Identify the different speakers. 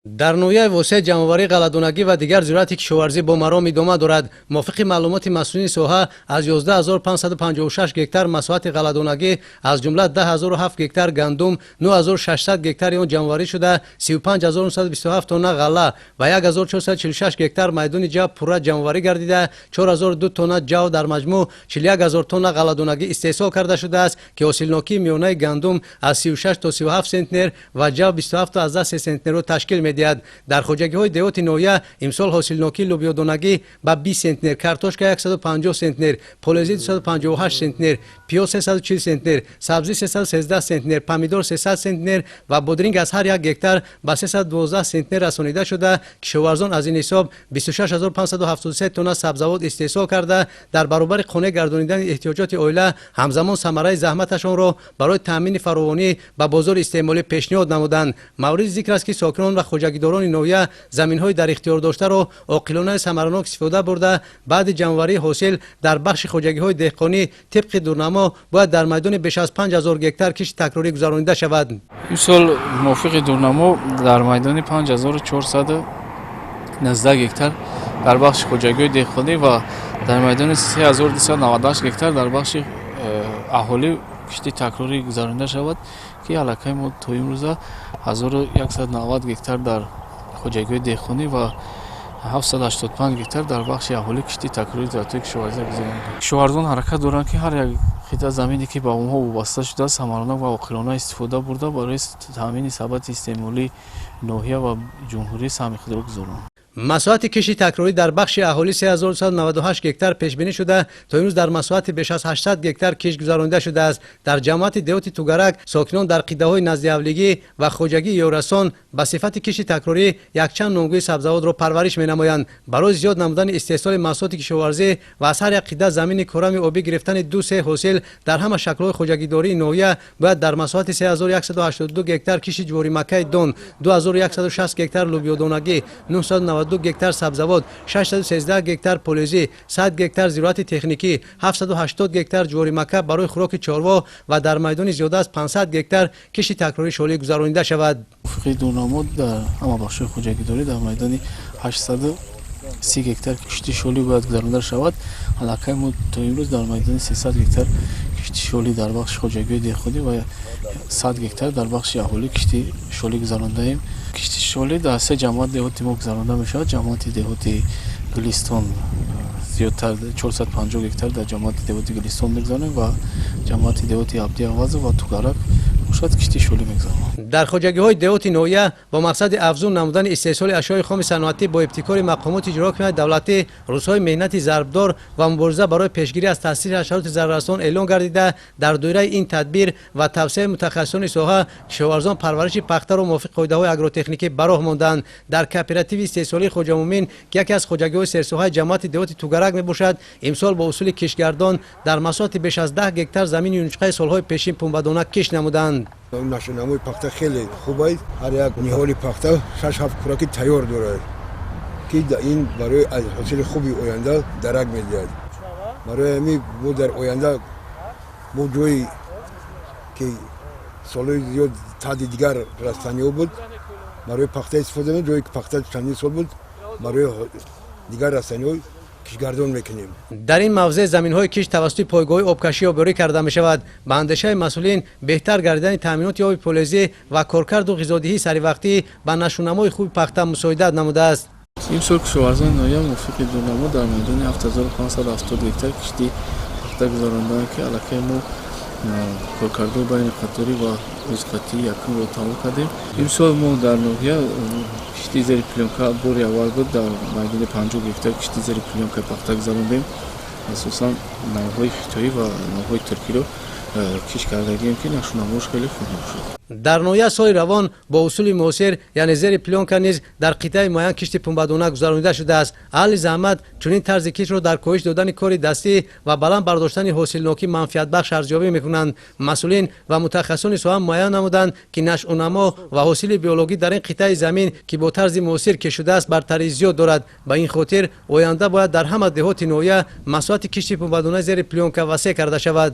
Speaker 1: در نویه وسیع جمع‌آوری غله‌دونگی و دیگر زراعت کشاورزی با مرام ادامه دارد. موافق معلومات مسئولین ساحه از 11556 گکتار مساحت غله‌دونگی از جمله 10007 گکتار گندم، 9600 گکتار آن جمع‌آوری شده، 35927 تن غله و 1446 گکتار میدان جو پوره جمع‌آوری گردیده، 4002 تن جو در مجموع 41000 تن غله‌دونگی استحصال کرده شده است که حاصلناکی میانه گندم از 36 تا 37 سنتنر و جو 27 تا 13 سنتنر را تشکیل می‌دهد. در خواجگی‌های دیهات نویه امسال حاصلناکی لوبیا دونگی به 20 سنتنر، کارتوشکا 150 سنتنر، پولزی 258 سنتنر، پیاز 340 سنتنر، سبزی 313 سنتنر، پمیدور 300 سنتنر و بودرینگ از هر یک گکتار به 312 سنتنر رسانیده شده. کشاورزان از این حساب 26573 تن سبزیجات استحصال کرده در برابر خانه گردانیدن احتیاجات عائله همزمان ثمره زحمتشان را برای تامین فراوانی به بازار استعمالی پیشنهاد نمودند. مورد ذکر است که ساکنان و خواجگیداران نویه زمین‌های در اختیار داشته را عاقلانه ثمرناک استفاده برده بعد جمع‌آوری حاصل در بخش خواجگی‌های دهقانی طبق دورنما باید در میدان بیش از 5000 گکتار کشت تکراری گذرانیده شود.
Speaker 2: امسال موافق دورنما در میدان 5419 گکتار در بخش خواجگی‌های دهقانی و در میدان 3298 گکتار در بخش اهالی کشتی تکراری گذرانیده شود که علاقه ما تا امروز 1190 گکتار در خواجگی‌های دهقانی و 785 گکتار در بخش اهالی کشتی تکراری زراعت کشاورزی گذرانیده. کشاورزان حرکت دارند که هر یک خطه زمینی که به اونها وابسته شده است ثمرناک و عاقلانه استفاده برده برای تامین ثبات استعمالی ناحیه و جمهوری سهمی خود را گذراند.
Speaker 1: مساحت کشتی تکراری در بخش اهالی 3198 گکتار پیش بینی شده تا امروز در مساحت بیش از 800 گکتار کشت گذرانیده شده است. در جماعت دیهات توگرک ساکنان در قیده‌های نزد اولگی و خواجگی یورسان به صفت کشتی تکراری یک چند نوعی سبزیجات را پرورش می‌نمایند. برای زیاد نمودن استحصال محصولات کشاورزی و از هر یک قیده زمین کرم آبی گرفتن 2-3 حاصل در همه شکل‌های خواجگیداری نویه باید در مساحت 3182 گکتار کشتی جواری مکه دون، 2160 گکتار لوبیا دونگی، 992 گکتار سبزیجات، 613 گکتار پولزی، 100 گکتار زراعت تکنیکی، 780 گکتار جواری مکه برای خوراک چاروا و در میدان زیاده از 500 گکتار کشتی تکراری شالی گذرانیده شود.
Speaker 2: موافق دورنما در همه بخش خواجگیداری در میدان 830 گکتار کشتی شالی باید گذرانیده شود. علاقه ما تا امروز در میدان 300 گکتار کشتی شالی در بخش خواجگی دهقانی و 100 گکتار در بخش اهالی کشتی شالی گذرانده ایم. کشتی شالی در سه جماعت دیهاتی ما گذرانده می شود. جماعت دیهاتی گلیستان زیادتر 450 گکتار در جماعت دیهاتی گلیستان می‌گذرانیم و جماعت دیهاتی عبدی آواز و توگرک شاید کشتی شالی می‌گذرانیم.
Speaker 1: در خواجگی‌های دیهات نویه با مقصد افزون نمودن استحصال اشیاء خام صنعتی با ابتکار مقامات اجرا کننده دولتی روزهای مهنت ضربدار و مبارزه برای پیشگیری از تاثیر حشرات ضرررسان اعلان گردیده. در دوره این تدبیر و توسعه متخصصان ساحه کشاورزان پرورش پخته را موافق قاعده‌های آگروتکنیکی براه ماندند. در کوپراتیو استحصالی خواجه مومن که یکی از خواجگی‌های سرساحه جماعت دیهات توگرک میباشد امسال با اصول کشتگردان در مساحت بیش از 10 گکتار زمین یونچقه سالهای پیشین پنبه‌دانه کشت نمودند.
Speaker 3: نشوناموی پخته خیلی خوبه. هر یک نهالی پخته 6-7 خوراکی تیار داره که این برای از حاصل خوبی آینده درک می‌دهد. برای می بود در آینده بود جایی که سالهای زیاد تعداد دیگر رستنی بود برای پخته استفاده می جایی که پخته چندین سال بود برای دیگر رستنی کشتگردان میکنیم.
Speaker 1: در این موضع زمین‌های کشت توسط پایگاه آبکشی آبیاری کرده می شود. به اندیشه مسئولین بهتر گردیدن تامینات آب پولزی و کارکرد و غذادهی سری وقتی به نشونمای خوب پخته مساعدت نموده است.
Speaker 2: امسال کشاورزان نویه موافق دورنما در میدان 7570 گکتار کشتی پخته گذراندند که علاقه ما کارکردهای بین قطاری و رزقتی یکم را تمام کردیم. امسال ما در نویه کشتی زیر پلانکا باری اول بود در میدان 50 گکتار کشتی زیر پلانکا پخته گذراندیم. اساساً نوهای خیتایی و نوهای ترکی رو کش کردگیم که نشونماش خیلی خوب شد.
Speaker 1: در نویه سال روان با اصول معاصر یعنی زیر پلانکا نیز در قطعه معین کشت پنبه‌دانه گذرانیده شده است. اهل زحمت چنین طرز کشت را در کاهش دادن کار دستی و بلند برداشتن حاصلناکی منفعت بخش ارزیابی میکنند. مسئولین و متخصصان ساحه معین نمودند که نشء و نما و حاصل بیولوژی در این قطعه زمین که با طرز معاصر کشت شده است برتری زیاد دارد. به این خاطر آینده باید در همه دیهات نویه مساحت کشت پنبه‌دانه زیر پلانکا وسیع کرده شود.